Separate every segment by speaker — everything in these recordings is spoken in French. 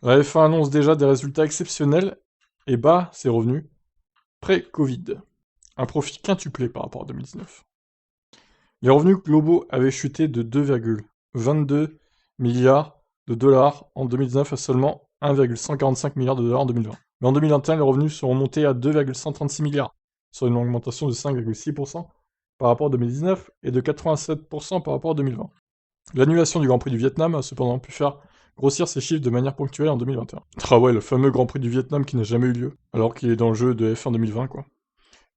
Speaker 1: La F1 annonce déjà des résultats exceptionnels et bat ses revenus pré-Covid. Un profit quintuplé par rapport à 2019. Les revenus globaux avaient chuté de 2,22 milliards de dollars en 2019 à seulement 1,145 milliards de dollars en 2020. Mais en 2021, les revenus sont remontés à 2,136 milliards, soit une augmentation de 5,6% par rapport à 2019 et de 87% par rapport à 2020. L'annulation du Grand Prix du Vietnam a cependant pu faire grossir ces chiffres de manière ponctuelle en 2021. Ah ouais, le fameux Grand Prix du Vietnam qui n'a jamais eu lieu, alors qu'il est dans le jeu de F1 2020, quoi.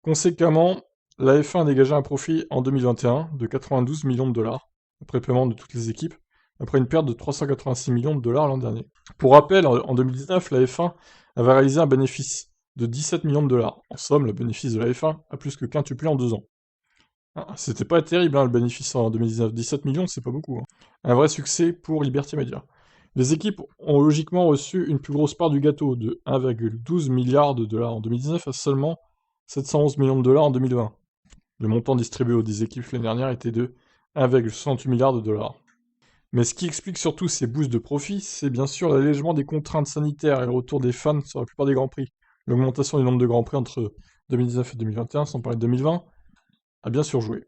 Speaker 1: Conséquemment, la F1 a dégagé un profit en 2021 de 92 millions de dollars, après paiement de toutes les équipes, après une perte de 386 millions de dollars l'an dernier. Pour rappel, en 2019, la F1 avait réalisé un bénéfice de 17 millions de dollars. En somme, le bénéfice de la F1 a plus que quintuplé en 2 ans. Ah, c'était pas terrible, hein, le bénéfice en 2019. 17 millions, c'est pas beaucoup, hein. Un vrai succès pour Liberty Media. Les équipes ont logiquement reçu une plus grosse part du gâteau, de 1,12 milliard de dollars en 2019 à seulement 711 millions de dollars en 2020. Le montant distribué aux 10 équipes l'année dernière était de 1,68 milliard de dollars. Mais ce qui explique surtout ces boosts de profit, c'est bien sûr l'allègement des contraintes sanitaires et le retour des fans sur la plupart des Grands Prix. L'augmentation du nombre de Grands Prix entre 2019 et 2021, sans parler de 2020, a bien sûr joué.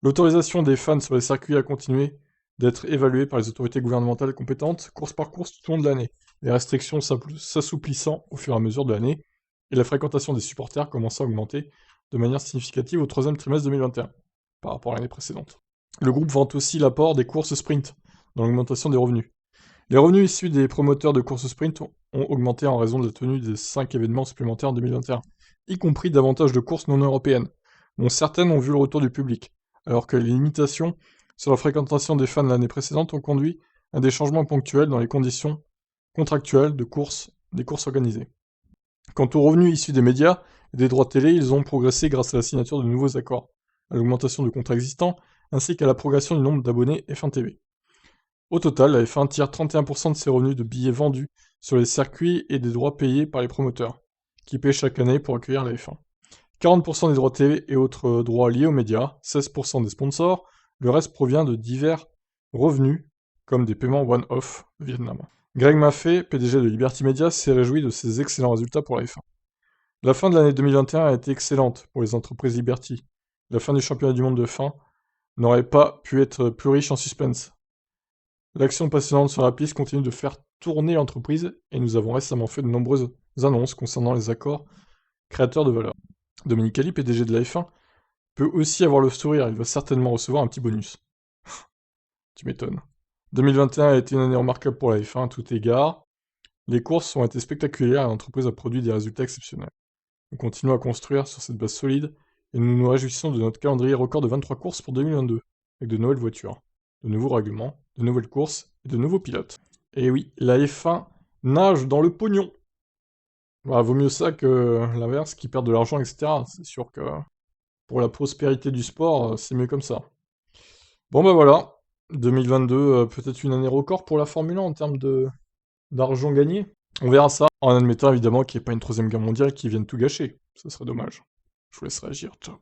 Speaker 1: L'autorisation des fans sur les circuits a continué d'être évaluée par les autorités gouvernementales compétentes, course par course tout au long de l'année, les restrictions s'assouplissant au fur et à mesure de l'année, et la fréquentation des supporters commençant à augmenter de manière significative au troisième trimestre 2021, par rapport à l'année précédente. Le groupe vante aussi l'apport des courses sprint dans l'augmentation des revenus. Les revenus issus des promoteurs de courses sprint ont augmenté en raison de la tenue des 5 événements supplémentaires en 2021, y compris davantage de courses non européennes, dont certaines ont vu le retour du public, alors que les limitations sur la fréquentation des fans l'année précédente ont conduit à des changements ponctuels dans les conditions contractuelles de course des courses organisées. Quant aux revenus issus des médias et des droits télé, ils ont progressé grâce à la signature de nouveaux accords, à l'augmentation de contrats existants, ainsi qu'à la progression du nombre d'abonnés F1 TV. Au total, la F1 tire 31% de ses revenus de billets vendus sur les circuits et des droits payés par les promoteurs, qui paient chaque année pour accueillir la F1. 40% des droits TV et autres droits liés aux médias, 16% des sponsors, le reste provient de divers revenus, comme des paiements one-off au Vietnam. Greg Maffei, PDG de Liberty Media, s'est réjoui de ces excellents résultats pour la F1. La fin de l'année 2021 a été excellente pour les entreprises Liberty. La fin du championnat du monde de F1 n'aurait pas pu être plus riche en suspense. L'action passionnante sur la piste continue de faire tourner l'entreprise et nous avons récemment fait de nombreuses annonces concernant les accords créateurs de valeur. Dominique Ali, PDG de la F1, peut aussi avoir le sourire, il va certainement recevoir un petit bonus. Tu m'étonnes. 2021 a été une année remarquable pour la F1 à tout égard. Les courses ont été spectaculaires et l'entreprise a produit des résultats exceptionnels. Nous continuons à construire sur cette base solide et nous nous réjouissons de notre calendrier record de 23 courses pour 2022, avec de nouvelles voitures, de nouveaux règlements, de nouvelles courses et de nouveaux pilotes. Et oui, la F1 nage dans le pognon. Bah, vaut mieux ça que l'inverse, qui perd de l'argent, etc. C'est sûr que pour la prospérité du sport, c'est mieux comme ça. Bon bah voilà, 2022, peut-être une année record pour la Formule 1 en termes d'argent gagné. On verra ça, en admettant évidemment qu'il n'y ait pas une troisième guerre mondiale qui vienne tout gâcher. Ce serait dommage. Je vous laisse réagir, ciao.